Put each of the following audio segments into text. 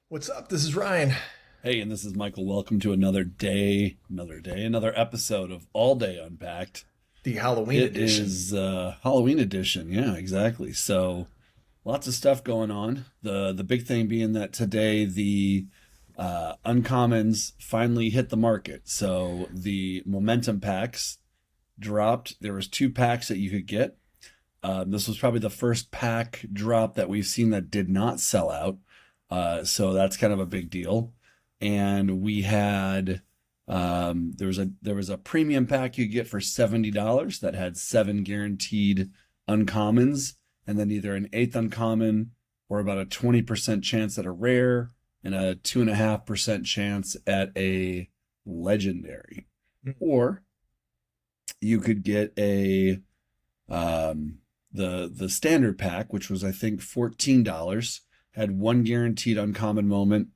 What's up? This is Ryan. Hey, and this is Michael. Welcome to another episode of All Day Unpacked. The Halloween It edition. is Halloween edition. Yeah, exactly. So lots of stuff going on. The big thing being that today the uncommons finally hit the market. So the momentum packs dropped. There was two packs that you could get. This was probably the first pack drop that we've seen that did not sell out. So that's kind of a big deal. And we had there was a premium pack you get for $70 that had seven guaranteed uncommons, and then either an eighth uncommon or about a 20% chance at a rare and a 2.5% chance at a legendary. Or you could get a the standard pack, which was I think $14, had one guaranteed uncommon moment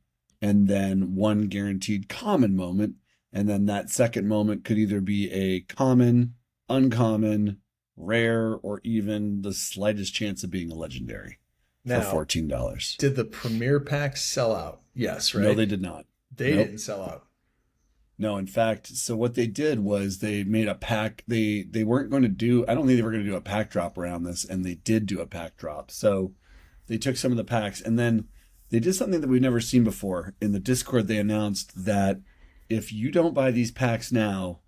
and then one guaranteed common moment. And then that second moment could either be a common, uncommon, rare, or even the slightest chance of being a legendary for Now, $14. did the premier pack sell out? Yes, No, right? they did not. They Nope. didn't sell out. No, in fact, so what they did was they made a pack. They weren't going to do, I don't think they were going to do a pack drop around this, and they did do a pack drop. So they took some of the packs and then they did something that we've never seen before. In the Discord, they announced that if you don't buy these packs now,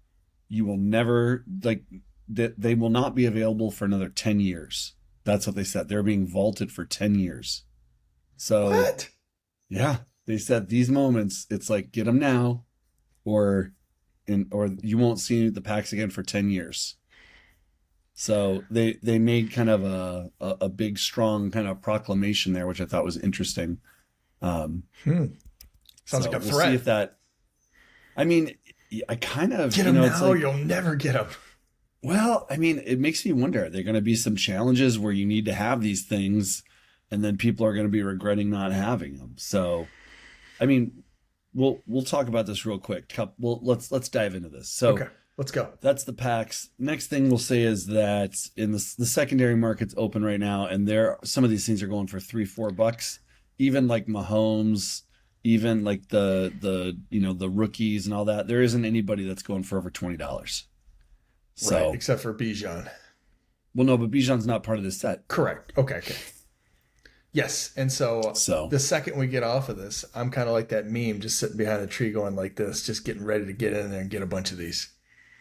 you will never like that they will not be available for another 10 years. That's what they said. They're being vaulted for 10 years. So, What? yeah, they said these moments, it's like get them now or or you won't see the packs again for 10 years. So they made kind of a big strong kind of proclamation there, which I thought was interesting. Um, Hmm. Sounds so like a we'll see if threat. that. I mean, I kind of Get them it's now, like, you'll never get them. well, I mean, it makes me wonder: are there going to be some challenges where you need to have these things, and then people are going to be regretting not having them? So, I mean, we'll talk about this real quick. Well, let's dive into this. So Okay, let's go. that's the packs. Next thing we'll say is that in the secondary market's open right now, and there some of these things are going for $3-4. Even like Mahomes, even like the rookies and all that. There isn't anybody that's going for over $20. Right, So except for Bijan. well, no, but Bijan's not part of this set. Correct. Okay, okay. Yes, and so So the second we get off of this, I'm kind of like that meme, just sitting behind a tree going like this, just getting ready to get in there and get a bunch of these.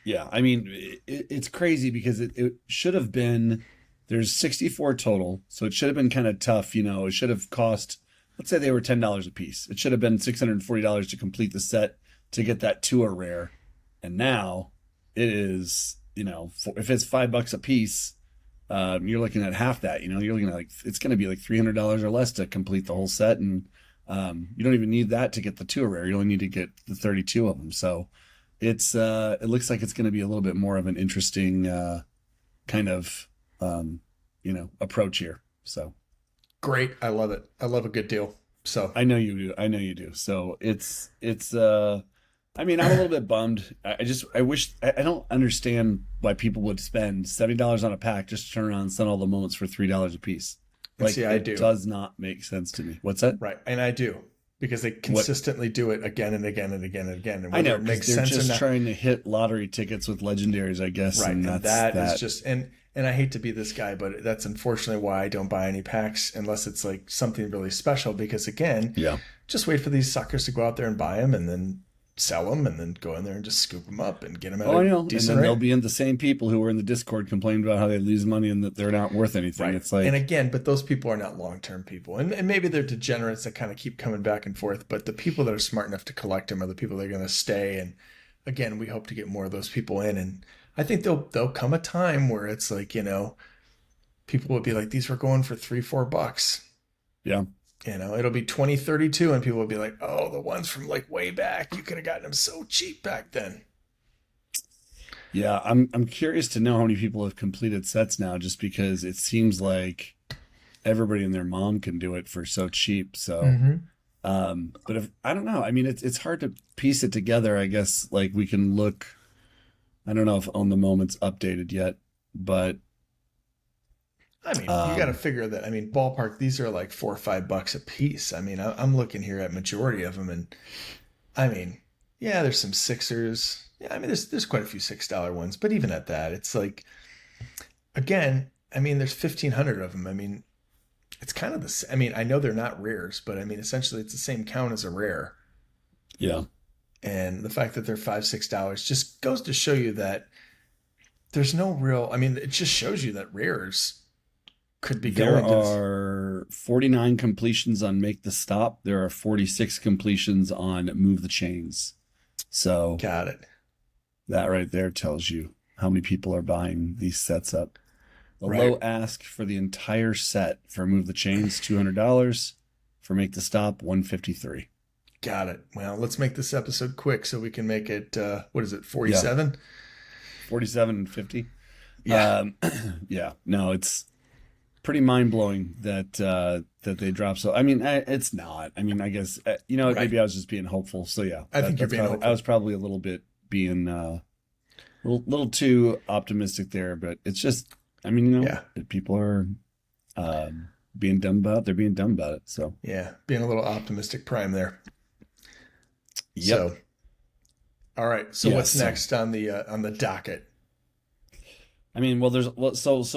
yeah, I mean it's crazy because it should have been there's 64 total, so it should have been kind of tough. It should have cost, let's say they were $10 a piece. It should have been $640 to complete the set to get that tour rare, and now it is if it's $5 a piece, you're looking at half that. You're looking at like it's going to be like $300 or less to complete the whole set, and you don't even need that to get the tour rare. You only need to get the 32 of them. So it looks like it's going to be a little bit more of an interesting kind of approach here. So Great, I love it. I love a good deal. So I know you do. I know you do. So it's. I mean, I'm a little bit bummed. I wish I don't understand why people would spend $70 on a pack just to turn around and sell all the moments for $3 a piece. and Like see, I it do. does not make sense to me. What's that? Right. And I do because they What consistently do it again and again and again and again. And I whether know it because makes they're sense or just not. trying to hit lottery tickets with legendaries, I guess, Right. and And that's that is that. just, and I hate to be this guy, but that's unfortunately why I don't buy any packs unless it's like something really special. Because again, Yeah. just wait for these suckers to go out there and buy them and then sell them and then go in there and just scoop them up and get them at Oh, a I know. And decent then they'll rate. be in the same people who were in the Discord complaining about how they lose money and that they're not worth anything. Right. It's And like, again, but those people are not long term people. And maybe they're degenerates that kind of keep coming back and forth. But the people that are smart enough to collect them are the people that are going to stay. And again, we hope to get more of those people in. And I think there'll come a time where it's like, people will be like, these were going for $3-4. yeah. It'll be 2032 and people will be like, oh, the ones from like way back, you could have gotten them so cheap back then. Yeah, I'm curious to know how many people have completed sets now, just because it seems like everybody and their mom can do it for so cheap. So, Mm-hmm. but if I don't know, I mean, it's hard to piece it together. I guess like we can look. I don't know if On the Moment's updated yet, but I mean, you got to Um, figure that. I mean, ballpark, these are like $4 or $5 a piece. I mean, I'm looking here at majority of them, and I mean, yeah, there's some sixers. Yeah, I mean, there's quite a few $6 ones, but even at that, it's like again, I mean, there's 1,500 of them. I mean, it's kind of the. I mean, I know they're not rares, but I mean, essentially, it's the same count as a rare. yeah. And the fact that they're $5, $6 just goes to show you that there's no real. I mean, it just shows you that rares could be There going to this. are 49 completions on Make the Stop. There are 46 completions on Move the Chains. So Got it. that right there tells you how many people are buying these sets up. The Right. low ask for the entire set for Move the Chains, $200. For Make the Stop, $153. Got it. Well, let's make this episode quick so we can make it. What is it? Yeah, 47. 47 and 50. Yeah. Yeah, no, it's pretty mind blowing that that they dropped. So I mean, it's not. I mean, I guess Right. maybe I was just being hopeful. So yeah, I think you're that's being probably, I hopeful. was probably a little bit being little too optimistic there. But it's just, I mean, Yeah. people are being dumb about it. They're being dumb about it. So Yeah. Being a little optimistic prime there. yep, So, all right. So yeah. what's So next on the docket? I mean, so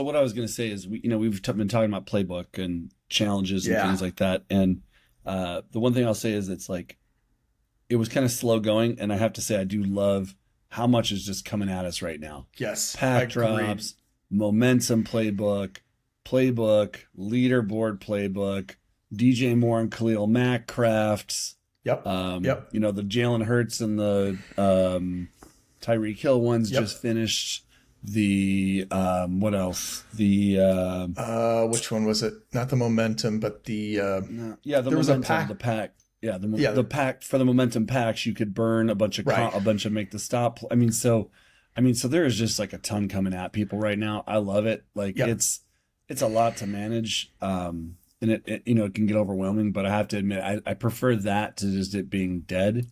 what I was gonna say is we've been talking about playbook and challenges and Yeah. things like that, and the one thing I'll say is it's like it was kind of slow going, and I have to say I do love how much is just coming at us right now. Yes. Pack Agreed. drops, momentum playbook, leaderboard playbook, DJ Moore and Khalil Mack crafts. Yep. Yep. The Jalen Hurts and the Tyreek Hill ones Yep. just finished. The what else? The Which one was it? Not the momentum, but the no, yeah, the there was a momentum, pack. the pack. Yeah, Yeah. the pack for the momentum packs, you could burn a bunch of Right. a bunch of make the stop. So there is just like a ton coming at people right now. I love it. Like Yep. it's a lot to manage. And it can get overwhelming, but I have to admit I prefer that to just it being dead.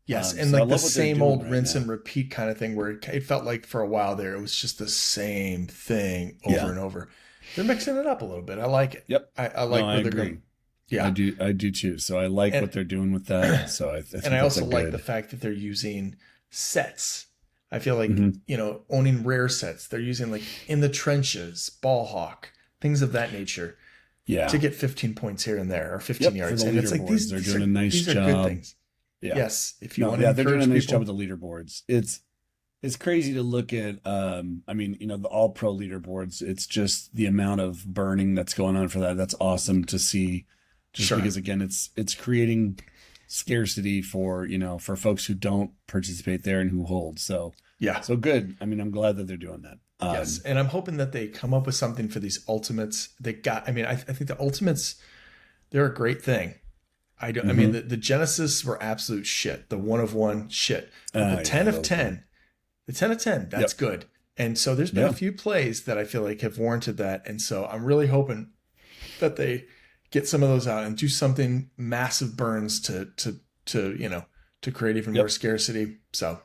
Yes, and So I like the love what they're same doing old right rinse now. and repeat kind of thing, where it felt like for a while there, it was just the same thing over Yeah. and over. They're mixing it up a little bit. I like it. Yep. I No, like I where they're agree. going. Yeah, I do too. So I like and what they're doing with that. So I think and I that's a also like the good. fact that they're using sets. I feel like Mhm. owning rare sets. They're using like in the trenches, ball hawk, things of that nature Yeah. to get 15 points here and there or 15 Yep. For yards. the And it's like leaderboards, they're doing a nice these are good job. things. Yeah. Yes, if you No, want to yeah, they're doing a encourage nice job people, with the leaderboards. It's crazy to look at I mean, the all pro leaderboards. It's just the amount of burning that's going on for that. That's awesome to see just sure. because again it's creating scarcity for, for folks who don't participate there and who hold. So Yeah. so good. I mean, I'm glad that they're doing that. Yes, and I'm hoping that they come up with something for these ultimates. I mean, I think the ultimates, they're a great thing. I don't. I mean, Mhm. the Genesis were absolute shit. The 1 of 1 shit. But the Yeah, 10 of those were. 10, the 10 of 10, that's Yep. good. And so there's been a Yeah. few plays that I feel like have warranted that. And so I'm really hoping that they get some of those out and do something massive burns to create even more Yep. scarcity. So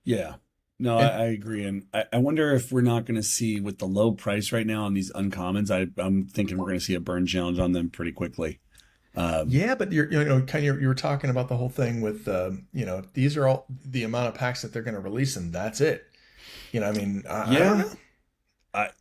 Yeah. No, and I agree. And I wonder if we're not going to see with the low price right now on these uncommons, I'm thinking we're going to see a burn challenge on them pretty quickly. Um, yeah, but you were talking about the whole thing with these are all the amount of packs that they're going to release and that's it. I mean, I don't yeah. know.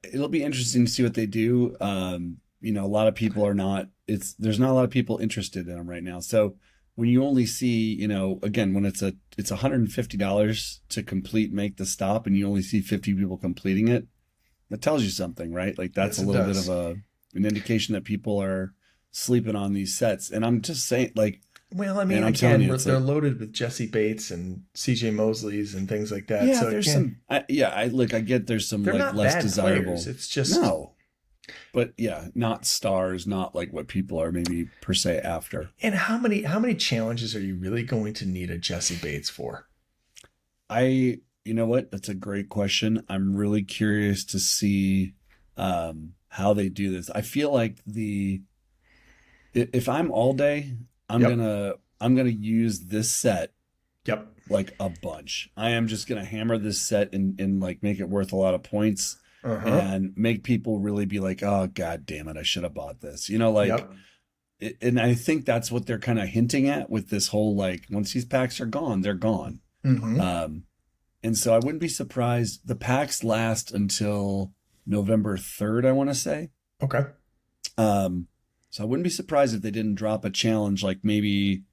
It'll be interesting to see what they do. A lot of people are not, there's not a lot of people interested in them right now. So when you only see, again, when it's $150 to complete, make the stop, and you only see 50 people completing it, that tells you something, right? Like that's Yes, a it little bit does. of an indication that people are sleeping on these sets. And I'm just saying, like, Well, I man, mean, I'm telling again, you, it's they're like, loaded with Jesse Bates and C.J. Mosley's and things like that. yeah, So there's again, some, I look, I get there's some they're like not less bad players. desirable. It's just No, but yeah, not stars, not like what people are maybe per se after. and how many challenges are you really going to need a Jesse Bates for? You know what? That's a great question. I'm really curious to see how they do this. I feel like if I'm all day, I'm Yep. gonna I'm gonna use this set Yep. like a bunch. I am just gonna hammer this set and like make it worth a lot of points. Uh-huh. and make people really be like, oh, God damn it, I should have bought this. You know, like, Yep. and I think that's what they're kind of hinting at with this whole, like, once these packs are gone, they're gone. Mm-hmm. Um, and so I wouldn't be surprised. The packs last until November 3rd, I want to say. Okay. So I wouldn't be surprised if they didn't drop a challenge like maybe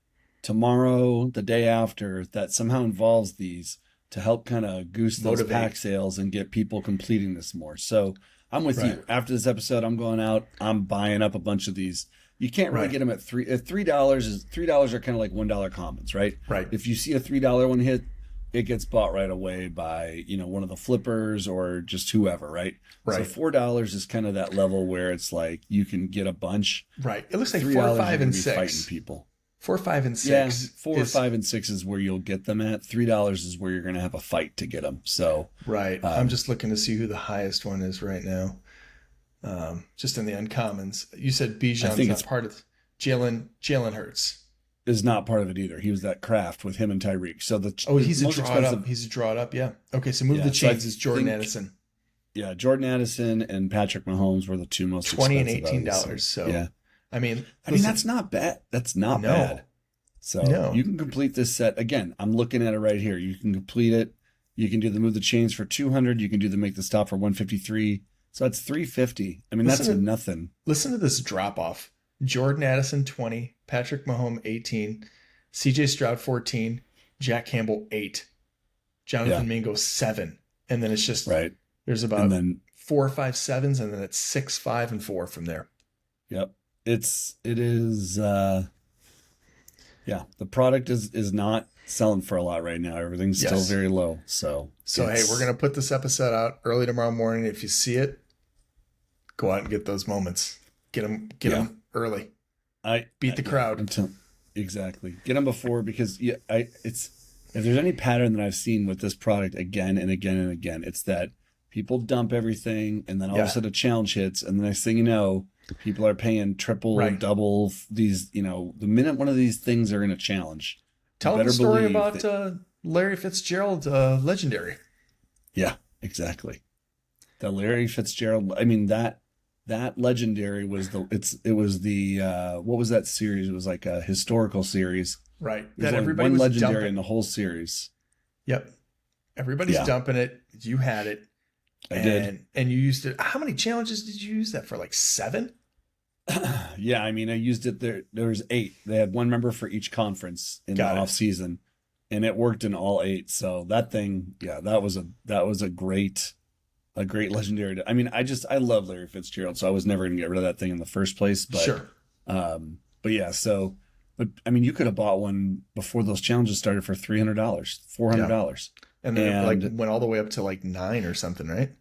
tomorrow, the day after, that somehow involves these to help kind of goose those pack Motivate. sales and get people completing this more. So I'm with Right. you. After this episode, I'm going out. I'm buying up a bunch of these. You can't really Right. get them at $3 is $3 are kind of like $1 commons, right? Right. If you see a $3 one hit, it gets bought right away by, one of the flippers or just whoever, right? So Right. $4 is kind of that level where it's like you can get a bunch. Right. It looks like $3 four, you're five, going and to be fighting six. people. 4, 5, and Yeah, 6 four, is 5, and 6 is where you'll get them at. $3 is where you're going to have a fight to get them. So, right. I'm just looking to see who the highest one is right now. Just in the uncommons. You said I Bijan's think not it's part of Jalen Hurts. is not part of it either. He was that craft with him and Tyreek. So Oh, he's a most draw expensive, up. He's a draw up. Yeah. Okay. So move Yeah, the so I chains is Jordan think- Addison. yeah, Jordan Addison and Patrick Mahomes were the two most 20 and expensive out of $18. these. So yeah, I mean, that's not bad. That's not No. bad. So No. you can complete this set again. I'm looking at it right here. You can complete it. You can do the move the chains for 200. You can do the make the stop for 153. So that's 350. I mean, that's Listen to- nothing. listen to this drop off. Jordan Addison 20, Patrick Mahomes 18, CJ Stroud 14, Jack Campbell 8, Jonathan Mingo 7, and then it's just Right. there's And about then 4, 5, 7s, and then it's 6, 5, and 4 from there. yep. It is yeah, the product is not selling for a lot right now. Everything's Yes. still very low. So Hey, we're gonna put this episode out early tomorrow morning. If you see it, go out and get those moments. Get them early. Beat the crowd. Exactly. Get them before because it's if there's any pattern that I've seen with this product again and again and again, it's that people dump everything and then all of a sudden a challenge hits and the next thing you know, people are paying triple or Right. double these, the minute one of these things are in a challenge. Tell you them the better story believe about that- Larry Fitzgerald, legendary. Yeah, exactly. The Larry Fitzgerald, I mean that legendary was it was the what was that series? It was like a historical series. Right. There's That only everybody one was legendary dumping. in the whole series. Yep. Everybody's Yeah. dumping it. You had it. I did. And you used it. How many challenges did you use that for? Like 7? Yeah, I mean, I used it there. There was 8. They had one member for each conference in Got the it. off season, and it worked in all 8. So that thing, yeah, that was a great legendary. I mean, I love Larry Fitzgerald, so I was never gonna get rid of that thing in the first place. But Sure. but yeah, so but I mean, you could have bought one before those challenges started for $300, $400. And then it like And- went all the way up to like 9 or something, right?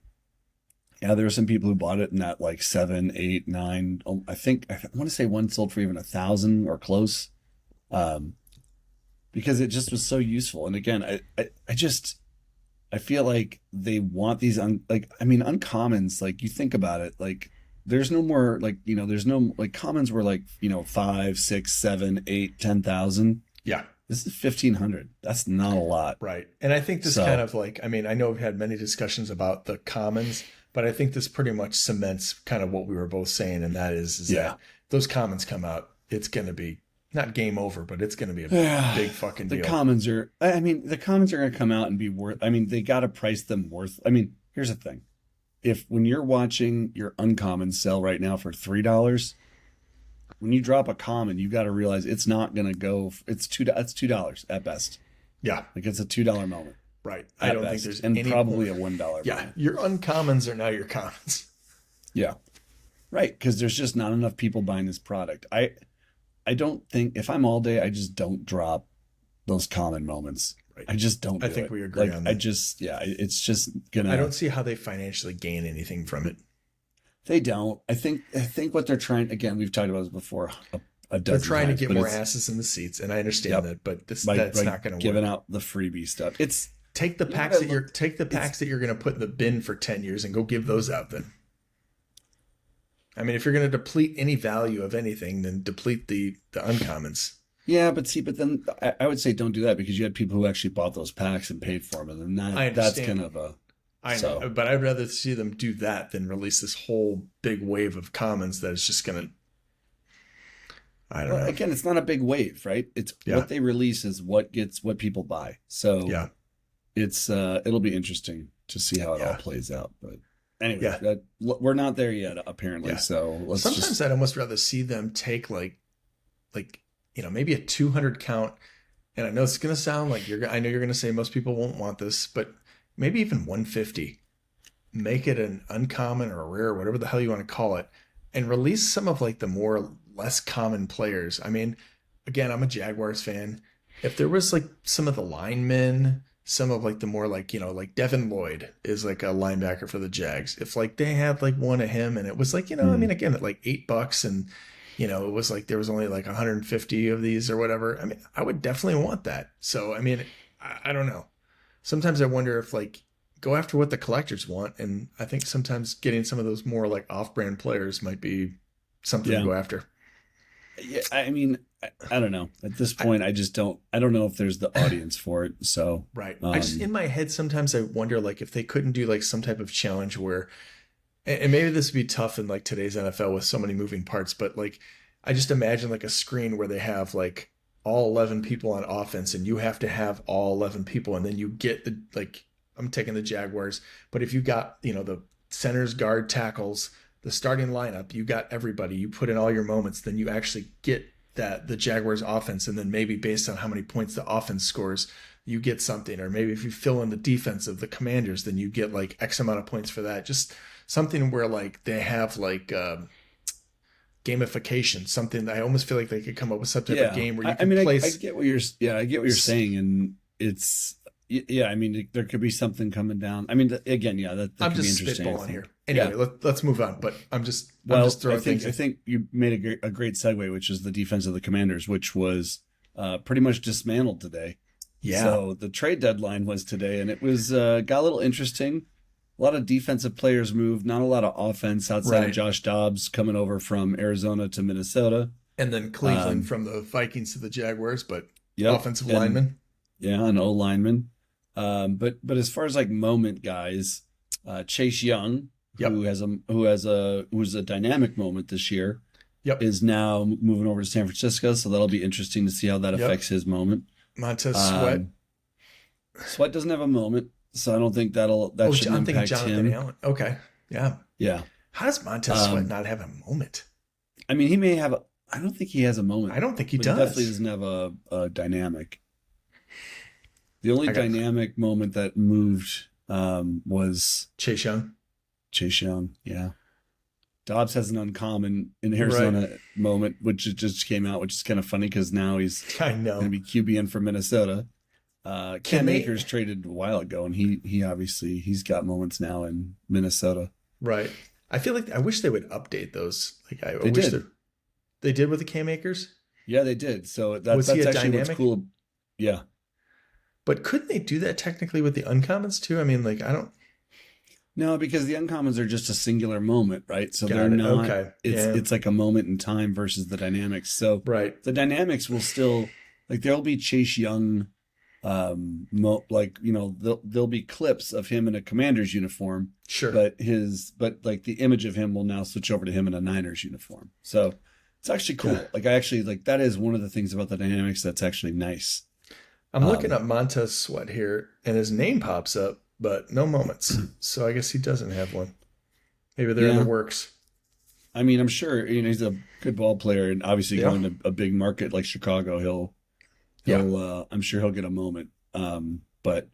Yeah, there were some people who bought it in that like 7, 8, 9. I want to say one sold for even 1,000 or close, because it just was so useful. And again, I feel like they want these uncommons. Like you think about it, like there's no more like there's no like commons were like 5, 6, 7, 8, 10,000. Yeah. This is 1,500. That's not a lot. Right. And I think this So- kind of like, I mean, I know we've had many discussions about the commons, but I think this pretty much cements kind of what we were both saying. And that is Yeah. that those commons come out, it's going to be not game over, but it's going to be a big fucking The deal. commons are, I mean, the commons are going to come out and be worth, I mean, they got to price them worth. I mean, here's the thing. When you're watching your uncommon sell right now for $3, when you drop a common, you got to realize it's not going to go, it's $2 at best. Yeah. Like it's a $2 moment. Right. At I don't best, think there's and any probably point. a $1 Yeah. moment. Your uncommons are now your commons. Yeah. Right. Because there's just not enough people buying this product. I don't think if I'm all day, I just don't drop those common moments. Right. I just don't. I do think it. we agree Like, on that. it's just gonna. I don't see how they financially gain anything from it. They don't. I think what they're trying. Again, we've talked about this before. A They're dozen trying to times, get but more it's asses in the seats, and I understand Yep. that, but that's by not going to giving work. out the freebie stuff. It's Take the You know packs what I that you're love? take the packs that you're going to put in the bin for 10 years and go give those out then. I mean, if you're going to deplete any value of anything, then deplete the uncommons. yeah, but then I would say don't do that because you had people who actually bought those packs and paid for them, and I that's understand. kind of a I So know, but I'd rather see them do that than release this whole big wave of commons that is just gonna. I don't well, know. again, it's not a big wave, right? It's Yeah, what they release is what people buy. So yeah, it's it'll be interesting to see how it all yeah, plays out. But anyway, yeah, we're not there yet apparently. yeah. So let's Sometimes just I'd almost rather see them take like maybe a 200 count. And I know it's gonna sound like I know you're gonna say most people won't want this, but maybe even 150. Make it an uncommon or a rare, whatever the hell you want to call it, and release some of like the more less common players. I mean, again, I'm a Jaguars fan. If there was like some of the linemen, some of like the more like, like Devin Lloyd is like a linebacker for the Jags. If like they had like one of him and it was like, I mean, hmm, again, at like $8 and it was like there was only like 150 of these or whatever. I mean, I would definitely want that. So, I mean, I don't know. Sometimes I wonder if like go after what the collectors want, and I think sometimes getting some of those more like off-brand players might be something to yeah. go after. Yeah, I mean, I don't know. At this I, point, I don't know if there's the audience for it. So, right. I just in um, my head sometimes I wonder like if they couldn't do like some type of challenge where, and maybe this would be tough in like today's NFL with so many moving parts, but like I just imagine like a screen where they have like all 11 people on offense and you have to have all 11 people and then you get the like I'm taking the Jaguars, but if you got, the centers, guard, tackles, the starting lineup, you got everybody, you put in all your moments, then you actually get that the Jaguars offense and then maybe based on how many points the offense scores, you get something, or maybe if you fill in the defense of the Commanders, then you get like X amount of points for that. Just something where like they have like gamification, something that I almost feel like they could come up with some type of yeah. game where you I could mean, I place. get what I get what you're saying, and it's yeah. I mean, there could be something coming down. I mean, again, yeah, that I'm could be just interesting. I spitballing here. think. Anyway, Yeah. let's move on. But I'm just Well, throwing things I in. think you made a great segue, which is the defense of the Commanders, which was pretty much dismantled today. Yeah, So the trade deadline was today, and it was got a little interesting. A lot of defensive players moved, not a lot of offense outside of right. Josh Dobbs coming over from Arizona to Minnesota. And then Cleveland Um, from the Vikings to the Jaguars, but yep, offensive and lineman. yeah, an O lineman. But as far as like moment guys, Chase Young, Yep, who's a dynamic moment this year, yep, is now moving over to San Francisco. So that'll be interesting to see how that yep. affects his moment. Montez Sweat. Um, Sweat doesn't have a moment, so I don't think that Oh, shouldn't I'm thinking impact Jonathan him. Allen. Okay, yeah. Yeah. How does Montez Sweat Um, not have a moment? I mean, he may have a. I don't think he has a I moment, don't think he but he definitely does. doesn't have a dynamic. The only I got dynamic moment that moved was Chase Young. Chase Young. Yeah. Dobbs has an uncommon in Right. Arizona moment, which just came out, which is kind of funny because now he's I going to know. be QBing for Minnesota. Can Cam they? Akers traded a while ago, and he obviously he's got moments now in Minnesota. Right. I feel like I wish they would update those. Like I They wish did. they did with the Cam Akers. Yeah, they did. So Was he that's a actually what's dynamic? cool. Yeah. But couldn't they do that technically with the uncommons too? I mean, like I don't No, because the uncommons are just a singular moment, right? So they're got it. not. Okay. Yeah. It's like a moment in time versus the dynamics. So Right. the dynamics will still like there'll be Chase Young, like there'll be clips of him in a Commander's uniform, Sure. but like the image of him will now switch over to him in a Niners uniform. So it's actually cool. Yeah. Like I actually like that is one of the things about the dynamics that's actually nice. I'm looking Um, up Montez Sweat here, and his name pops up, but no moments. So I guess he doesn't have one. Maybe they're in the yeah, works. I mean, I'm sure he's a good ball player, and obviously Yeah. going to a big market like Chicago, Yeah. I'm sure he'll get a moment. But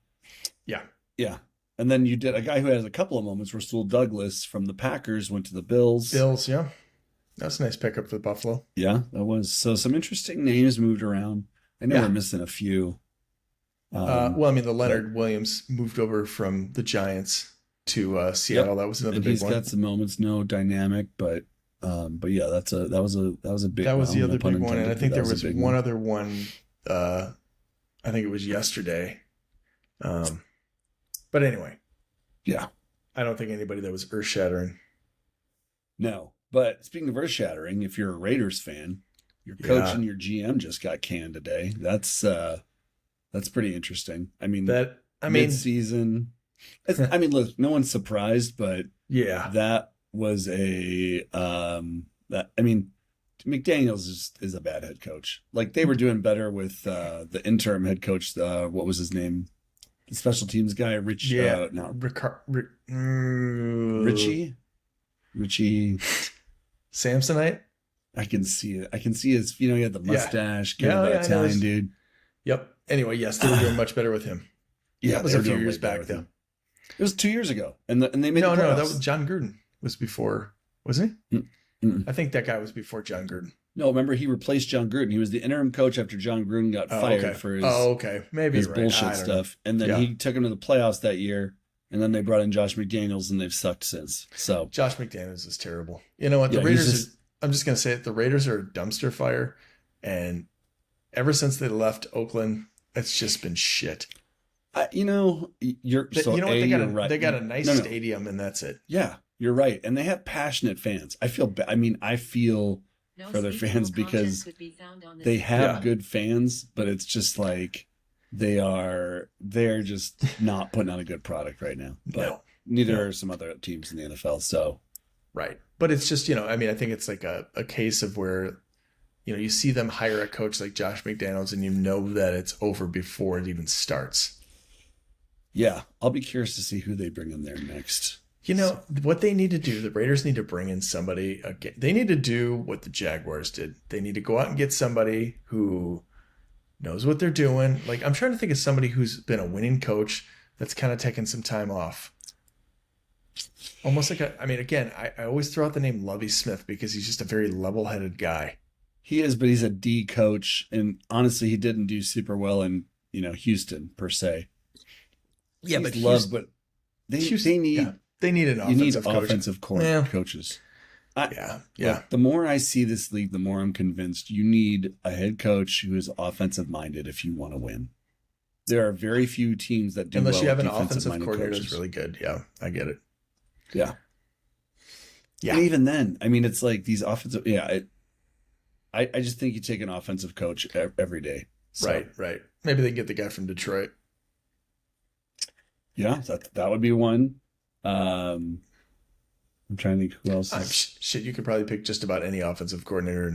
Yeah. yeah, and then you did a guy who has a couple of moments. Rasul Douglas from the Packers went to the Bills. Bills. Yeah. That's a nice pickup for Buffalo. Yeah, that was so some interesting names moved around. I know we're Yeah. missing a few. Well, I mean, the But Leonard Williams moved over from the Giants to yep, Seattle. That was another and big he's one. got some moments, no dynamic, but yeah, that was a big. That was Well, the no other pun big one, and I intended, but think that there was a was big one one. other one. I think it was yesterday. Um, but anyway, Yeah, I don't think anybody that was earth shattering. no. But speaking of earth shattering, if you're a Raiders fan, your coach Yeah, and your GM just got canned today. That's pretty interesting. I mean, that I mid mean, season. I mean, look, no one's surprised, but Yeah. that was that, I mean, McDaniels is a bad head coach. Like they were doing better with the interim head coach. What was his name? The special teams guy, Rich. Yeah. No, Mm, Richie. Richie. Samsonite? I can see it. I can see his. You know, he had the Yeah. mustache, kind Yeah, of oh, that yeah, I know. Italian dude. Yep. Anyway, yes, they were doing much better with him. Yeah, That was they a were few doing way years better back, with though. him. It was 2 years ago, and they made the No, that was playoffs. John Gruden was before, wasn't he? Mm-mm. I think that guy was before John Gruden. No, remember he replaced John Gruden. He was the interim coach after John Gruden got Oh, fired okay. for Oh, okay. Maybe his you're right. bullshit I don't know. stuff, and then Yeah. he took him to the playoffs that year, and then they brought in Josh McDaniels, and they've sucked since. So Josh McDaniels is terrible. You know what? The yeah, he's Raiders just are, I'm just going to say it. The Raiders are a dumpster fire. And ever since they left Oakland, it's just been shit. you know, you're so You know what? you're right. They got a nice No, no. stadium, and that's it. Yeah, you're right, and they have passionate fans. I feel. I mean, I feel for their fans because they have Yeah. good fans, but it's just like they're just not putting out a good product right now. But No. neither No. are some other teams in the NFL. So Right. But it's just, I mean, I think it's like a case of where, you see them hire a coach like Josh McDaniels and you know that it's over before it even starts. yeah, I'll be curious to see who they bring in there next. What they need to do, the Raiders need to bring in somebody again. They need to do what the Jaguars did. They need to go out and get somebody who knows what they're doing. Like, I'm trying to think of somebody who's been a winning coach that's kind of taken some time off. Almost like again, I always throw out the name Lovie Smith because he's just a very level-headed guy. He is, but he's a D coach, and honestly, he didn't do super well in Houston per se. Yeah, He's but loved, but they need they need an you need offensive coach. offensive Yeah. coaches. Yeah. Look, the more I see this league, the more I'm convinced you need a head coach who is offensive minded if you want to win. There are very few teams that do Unless well you have with an offensive defensive-minded coordinator coaches. that's really good. Yeah, I get it. Yeah. Yeah. And even then, I mean, it's like these offensive. Yeah, I just think you take an offensive coach every day. So, Right. Maybe they get the guy from Detroit. Yeah, that would be one. I'm trying to think who else. Shit, you could probably pick just about any offensive coordinator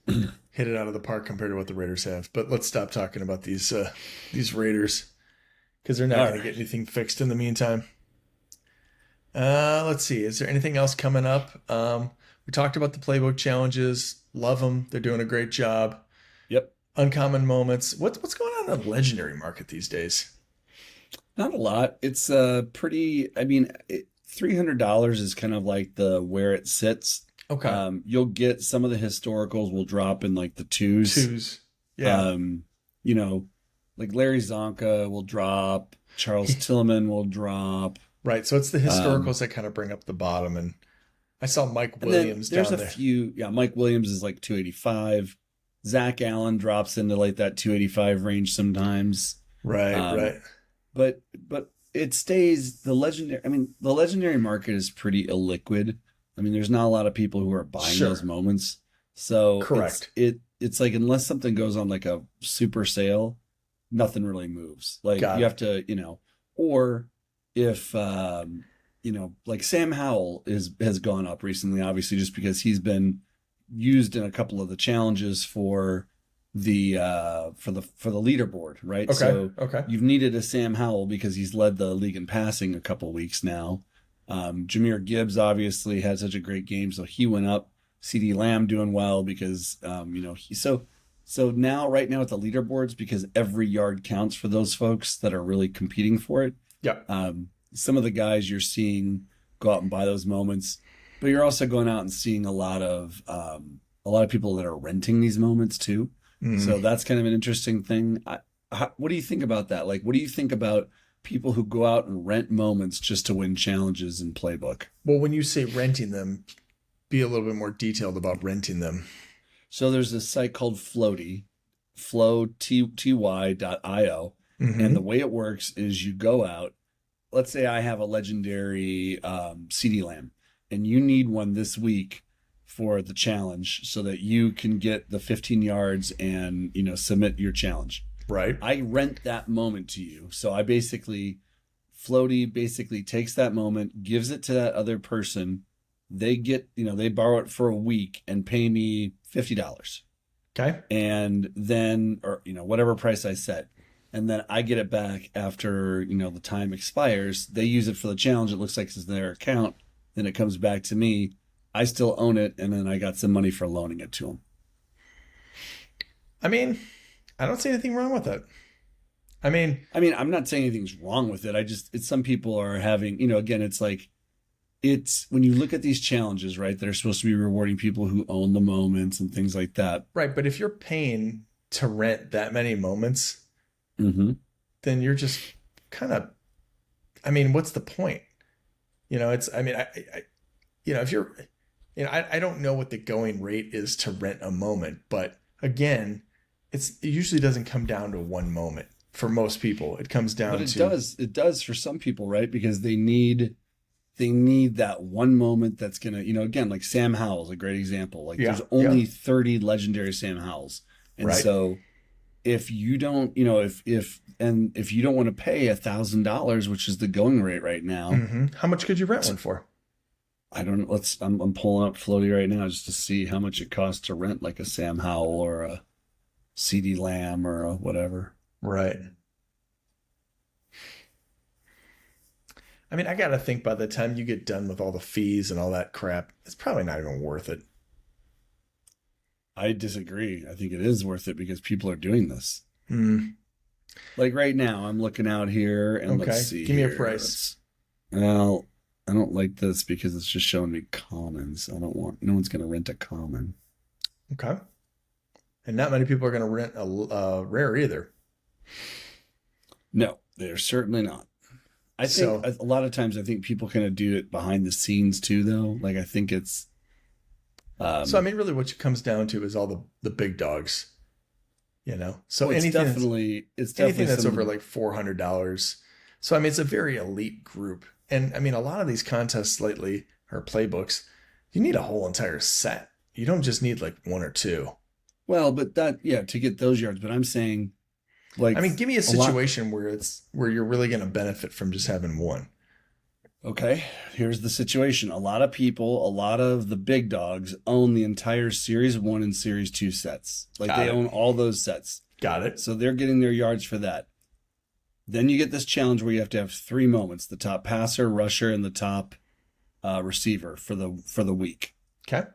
and hit it out of the park compared to what the Raiders have. But let's stop talking about these Raiders because they're not going to get anything fixed in the meantime. Let's see. Is there anything else coming up? We talked about the playbook challenges. Love them. They're doing a great job. Yep. Uncommon moments. What's going on in the legendary market these days? Not a lot. It's pretty. I mean, $300 is kind of like the where it sits. Okay. You'll get some of the historicals will drop in like the twos. Yeah. Like Larry Zonka will drop. Charles Tillman will drop. Right. So it's the historicals that kind of bring up the bottom. And I saw Mike Williams there's down a there. few. Yeah, Mike Williams is like 285. Zach Allen drops into like that 285 range sometimes. Right. But it stays the legendary. I mean, the legendary market is pretty illiquid. I mean, there's not a lot of people who are buying those moments. So correct. It's like unless something goes on like a super sale, nothing really moves. Like you have to, or if like Sam Howell has gone up recently, obviously just because he's been used in a couple of the challenges for the leaderboard, right? Okay. So you've needed a Sam Howell because he's led the league in passing a couple weeks now. Jahmyr Gibbs obviously had such a great game, so he went up. CeeDee Lamb doing well because so now right now at the leaderboards, because every yard counts for those folks that are really competing for it. Yeah. Some of the guys you're seeing go out and buy those moments, but you're also going out and seeing a lot of people that are renting these moments too. Mm. So that's kind of an interesting thing. What do you think about that? Like, what do you think about people who go out and rent moments just to win challenges in Playbook? Well, when you say renting them, be a little bit more detailed about renting them. So there's this site called Floaty, floty.io. Mm-hmm. And the way it works is you go out. Let's say I have a legendary CeeDee Lamb, and you need one this week for the challenge so that you can get the 15 yards and submit your challenge. Right. I rent that moment to you. So I basically Floaty basically takes that moment, gives it to that other person. They get, they borrow it for a week and pay me $50. Okay. And then, or, whatever price I set. And then I get it back after, the time expires. They use it for the challenge. It looks like it's their account. Then it comes back to me. I still own it. And then I got some money for loaning it to them. I mean, I don't see anything wrong with it. I'm not saying anything's wrong with it. It's some people are having, again, it's like, it's when you look at these challenges, right, that are supposed to be rewarding people who own the moments and things like that. Right. But if you're paying to rent that many moments, Mm-hmm. then you're just kind of, what's the point? If you're, I don't know what the going rate is to rent a moment, but again, it usually doesn't come down to one moment for most people. It comes down But to, it does for some people, right? Because they need that one moment that's gonna, again, like Sam Howell's a great example. Like yeah, there's only yeah. 30 legendary Sam Howells, and Right. so if you don't, if you don't want to pay $1,000, which is the going rate right now, How much could you rent one for? I don't know. I'm pulling up Floaty right now just to see how much it costs to rent like a Sam Howell or a CD Lamb or a whatever. Right. I got to think by the time you get done with all the fees and all that crap, it's probably not even worth it. I disagree. I think it is worth it because people are doing this. Hmm. Like right now, I'm looking out here and Okay. let's see. Give me a here. price. Well, I don't like this because it's just showing me commons. No one's going to rent a common. Okay. And not many people are going to rent a rare either. No, they're certainly not. I So, think a lot of times I think people kind of do it behind the scenes too, though. Like I think it's, really what it comes down to is all the big dogs, So it's anything definitely that's some over of the, like $400. So, it's a very elite group. And a lot of these contests lately or playbooks, you need a whole entire set. You don't just need like one or two. well, but that, yeah, to get those yards. But I'm saying, like, Give me a a lot. situation where you're really going to benefit from just having one. Okay, here's the situation. A lot of the big dogs own the entire Series 1 and Series 2 sets. Like Got they it. own all those sets. Got it. So they're getting their yards for that. Then you get this challenge where you have to have 3 moments: the top passer, rusher, and the top receiver for the week. Okay.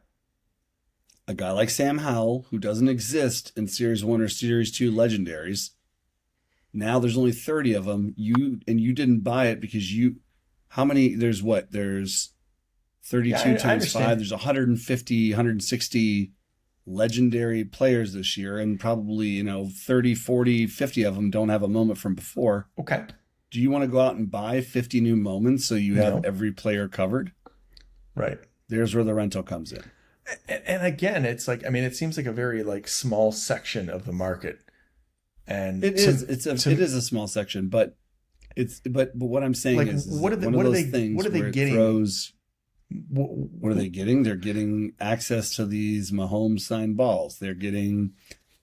A guy like Sam Howell, who doesn't exist in Series 1 or Series 2 legendaries, now there's only 30 of them. You didn't buy it because how many, there's 32 Yeah, I times understand. 5. There's 150, 160 legendary players this year, and probably, 30, 40, 50 of them don't have a moment from before. Okay. Do you want to go out and buy 50 new moments so you have No. every player covered? Right. There's where the rental comes in. And again, it's like, it seems like a very like small section of the market. And It is. It is a small section, but but what I'm saying like, is what are they, one what of are those they, things what are they where it getting? throws. Wh- What are they getting? They're getting access to these Mahomes signed balls. They're getting,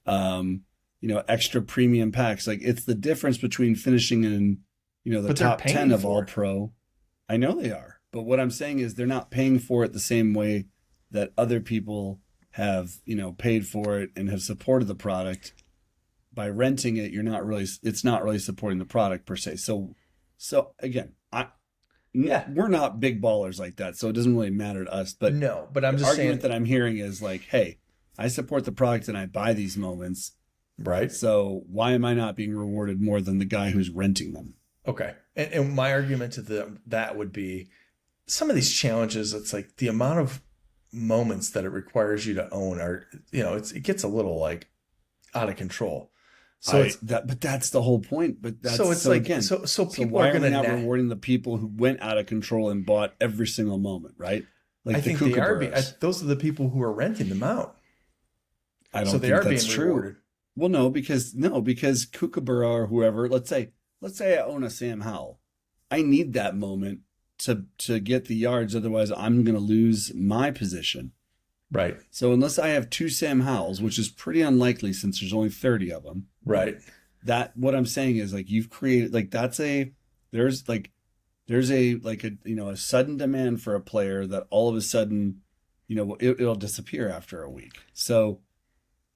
extra premium packs. Like it's the difference between finishing in, the But they're top paying 10 of for all it. pro. I know they are, but what I'm saying is they're not paying for it the same way that other people have, paid for it and have supported the product. By renting it, it's not really supporting the product per se. So again, Yeah. we're not big ballers like that, so it doesn't really matter to us. But No, but I'm the just argument saying, that I'm hearing is like, hey, I support the product and I buy these moments. right? So why am I not being rewarded more than the guy who's renting them? Okay. And my argument to that would be some of these challenges, it's like the amount of moments that it requires you to own are, it gets a little like out of control. So But that's the whole point. But that's so it's so like, again. so people why are are going we to not rewarding the people who went out of control and bought every single moment, right? Like I the think they are kookaburras. those are the people who are renting them out. I So don't they think are that's being true. rewarded. Well, no, because Kookaburra or whoever, let's say I own a Sam Howell. I need that moment to get the yards, otherwise I'm going to lose my position. Right. So unless I have 2 Sam Howells, which is pretty unlikely since there's only 30 of them, Right. that what I'm saying is like you've created like that's a There's like there's a a sudden demand for a player that all of a sudden, it'll disappear after a week. So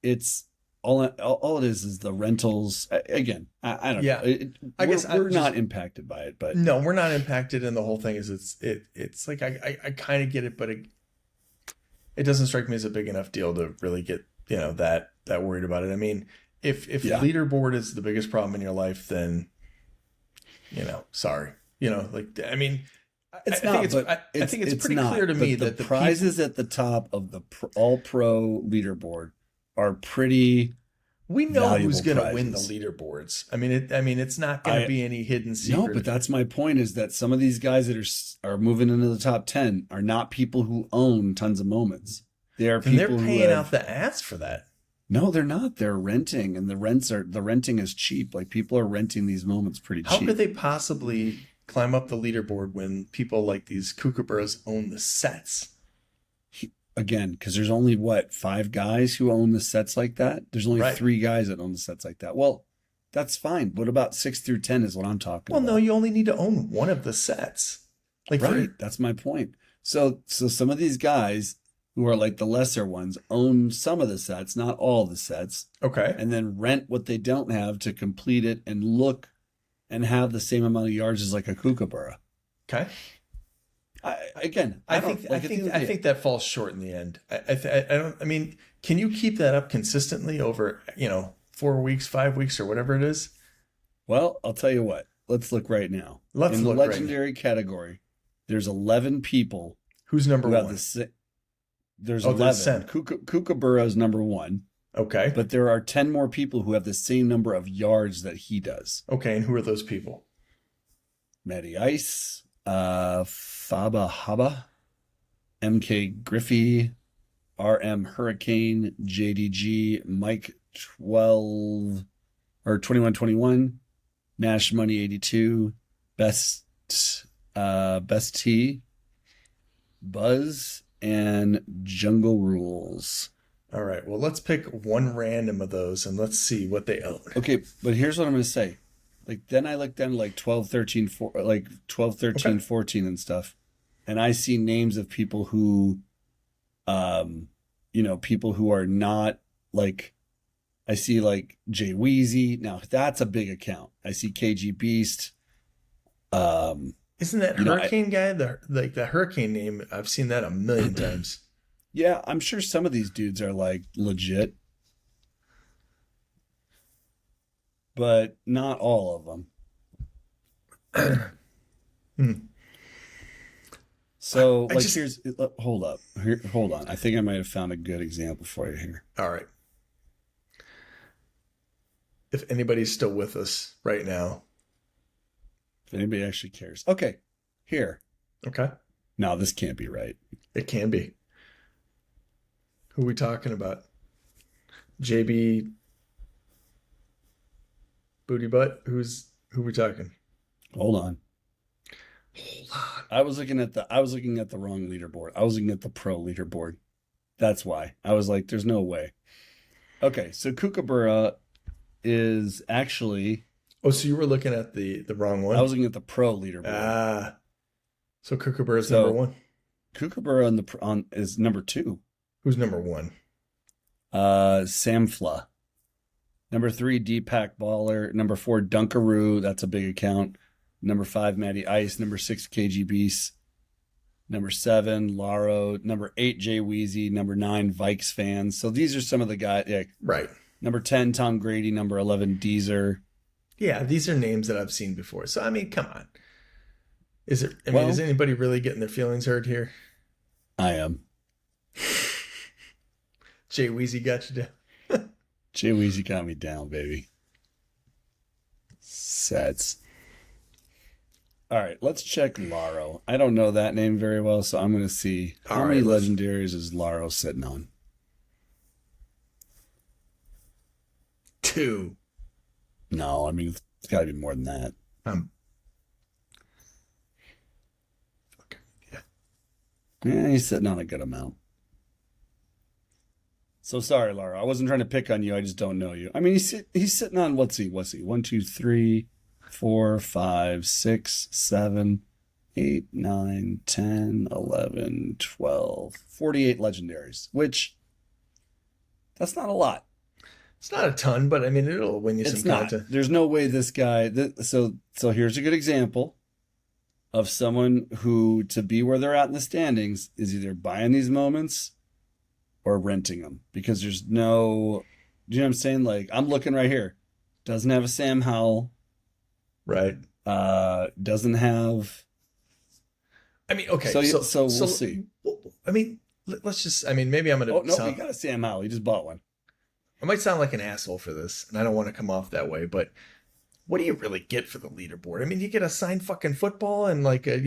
it's all it is the rentals. Again, I don't know. Yeah. I guess I We're just not impacted by it, but no, we're not impacted, and the whole thing is it's like I kind of get it, but it doesn't strike me as a big enough deal to really get that worried about it. I mean, if yeah, leaderboard is the biggest problem in your life, then sorry, like I mean, it's not. But I think it's it's pretty clear not. to me The that the people. prizes at the top of the all pro leaderboard are pretty We know who's valuable going to win the prizes. leaderboards. I mean, it's not going to I be any hidden No, secret. but that's my point is that some of these guys that are moving into the top 10 are not people who own tons of moments. They are And they're people who paying out have the ass for that. no, they're not. They're renting and the renting is cheap. Like people are renting these moments pretty How cheap. could they possibly climb up the leaderboard when people like these kookaburras own the sets? Again, because there's only what, 5 guys who own the sets like that? There's only Right. 3 guys that own the sets like that. Well, that's fine. What about 6 through 10 is what I'm talking Well, no, about. you only need to own one of the sets. Like Right. That's my point. So some of these guys who are like the lesser ones own some of the sets, not all the sets, okay. and then rent what they don't have to complete it and look and have the same amount of yards as like a kookaburra. Okay. I don't like I think that falls short in the end. I don't. I mean, can you keep that up consistently over 4 weeks, 5 weeks, or whatever it is? Well, I'll tell you what. Let's look right now. Let's In the look right now. legendary category, there's 11 people Who's number who have one? there's Oh, 11. there's 10. Kookaburra is number 1, Okay. but there are 10 more people who have the same number of yards that he does. Okay, and who are those people? Matty Ice, Faba Haba, MK Griffey, RM Hurricane, JDG, Mike 12 or 2121, Nash Money 82, Best T, Buzz, and Jungle Rules. All right. Well, let's pick one random of those and let's see what they own. Okay, but here's what I'm going to say. Like then I look down to like 12, 13, 13, Okay. 14 and stuff. And I see names of people who people who are not like I see like Jay Weezy. Now that's a big account. I see KG Beast. Isn't that You know, Hurricane guy the Hurricane name? I've seen that a million times. yeah, I'm sure some of these dudes are like legit, but not all of them. Hmm. So I like just- here's hold up. Hold on. I think I might have found a good example for you here. All right. If anybody's still with us right now, If anybody actually cares. Okay. Here. okay, No, this can't be right. it can be. Who are we talking about? JB Booty Butt? Who we talking? Hold on. Hold on. I was looking at the wrong leaderboard. I was looking at the pro leaderboard. That's why. I was like, there's no way. Okay, so Kookaburra is actually Oh, so you were looking at the wrong one? I was looking at the pro leaderboard. Ah. So Kookaburra is So- number one. Kookaburra is number 2. Who's number one? Samfla. Number 3, Deepak Baller. Number 4, Dunkaroo. That's a big account. Number 5, Matty Ice. Number 6, KG Beast. Number 7, Laro. Number 8, Jay Weezy. Number 9, Vikes fans. So these are some of the guys. Yeah. Right. Number 10, Tom Grady. Number 11, Deezer. Yeah, these are names that I've seen before. So I mean, come on. Is anybody really getting their feelings hurt here? I am. Jay Weezy got you down. Jay Weezy got me down, baby. Sets. All right, let's check Laro. I don't know that name very well, so I'm going to see how All many right, let's- legendaries is Laro sitting on. 2. No, I mean, it's got to be more than that. Okay. Yeah. Yeah, he's sitting on a good amount. So sorry, Laro. I wasn't trying to pick on you. I just don't know you. I mean, he's sitting on what's he? 1, 2, 3, 4, 5, 6, 7, 8, 9, 10, 11, 12, 48 legendaries, which that's not a lot. It's not a ton, but I mean, it'll win you some It's not. content. There's no way this guy. So here's a good example of someone who, to be where they're at in the standings, is either buying these moments or renting them because there's no. Do you know what I'm saying? Like I'm looking right here. Doesn't have a Sam Howell. Right. Doesn't have. I mean, okay. So we'll see. I mean, let's just. I mean, maybe I'm Oh gonna no, he sound. got a Sam Howell. He just bought one. I might sound like an asshole for this, and I don't want to come off that way, but what do you really get for the leaderboard? I mean, you get a signed fucking football and like a kick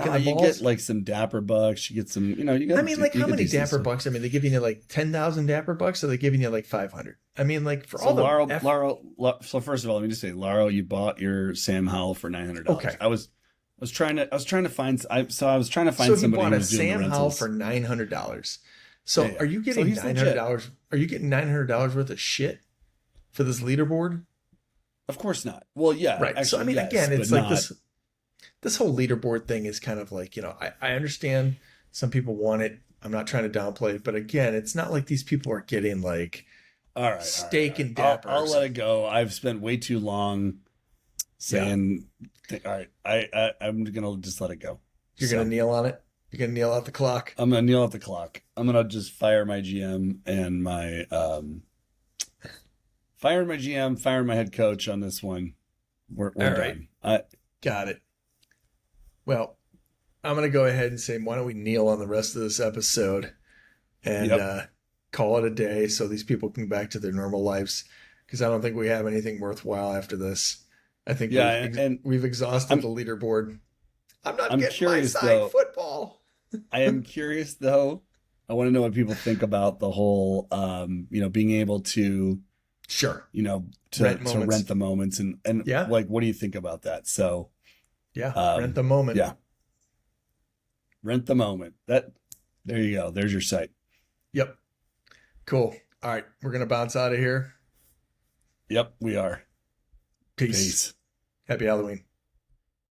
in the You balls. get like some Dapper Bucks. You get some. You got. I mean, like you how get many decent Dapper stuff. bucks? I mean, they giving you like 10,000 Dapper bucks, or they giving you like 500. I mean, like for So all the So first of all, let me just say, Laro, you bought your Sam Howell for $900. Okay. I was trying to find. I was trying to find So he somebody bought who a was doing the Sam Howell rentals. for $900. So Yeah, yeah. are you So getting he's $900? Are you getting $900 worth of shit for this leaderboard? Of course not. Well, yeah, Right. actually, So I mean, yes, again, it's but like not. this whole leaderboard thing is kind of like, I understand some people want it. I'm not trying to downplay it, but again, it's not like these people are getting like All right, steak all and right. dapper. I'll let it go. I've spent way too long saying. All right, I'm gonna just let it go. You're gonna kneel on it. You're gonna kneel out the clock. I'm gonna kneel at the clock. I'm gonna just fire my GM and my fire my head coach on this one. We're All right. done. Got it. Well, I'm gonna go ahead and say, why don't we kneel on the rest of this episode and Yep. call it a day so these people can go back to their normal lives? Because I don't think we have anything worthwhile after this. I think Yeah, and we've exhausted the leaderboard. I'm not getting curious my side though. football. I am curious though. I want to know what people think about the whole, being able to, Sure. to Rent moments. rent the moments and Yeah. like, what do you think about that? So, Yeah. Rent the moment. yeah, rent the moment. There you go. There's your site. Yep. Cool. All right. We're gonna bounce out of here. Yep, we are. Peace. Peace. Happy Halloween.